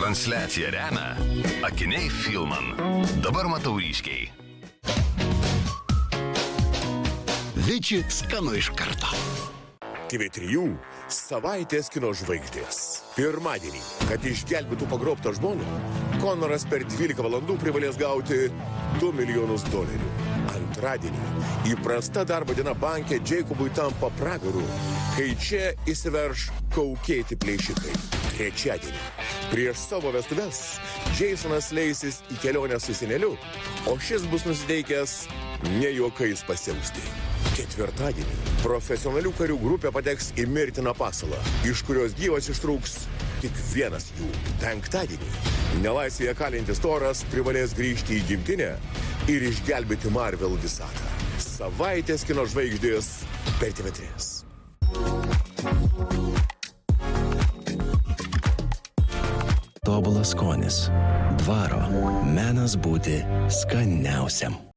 Transliaciją remia Akiniai Filman. Dabar matau ryškiai. Viči skanu iš karto. TV3 savaitės kino žvaigždės. Pirmadienį, kad išgelbėtų pagrobtą žmoną, Konoras per 12 valandų privalės gauti $2 milijonus. Antradienį, įprasta darbo diena banke Jacobui tampa pragaru, kai čia įsiverš kaukėti plėšikai. Trečiadienį, prieš savo vestuves, Jasonas leisis į kelionę su seneliu, o šis bus nusiteikęs ne juokais pasiausti. Ketvirtadienį profesionalių karių grupė pateks į mirtiną pasalą, iš kurios gyvas ištrūks tik vienas jų. Penktadienį nelaisvėje kalintis Toras privalės grįžti į gimtinę ir išgelbėti Marvel visatą. Savaitės kino žvaigždės per TV3. Tobulas skonis. Dvaro. Menas būti skaniausiam.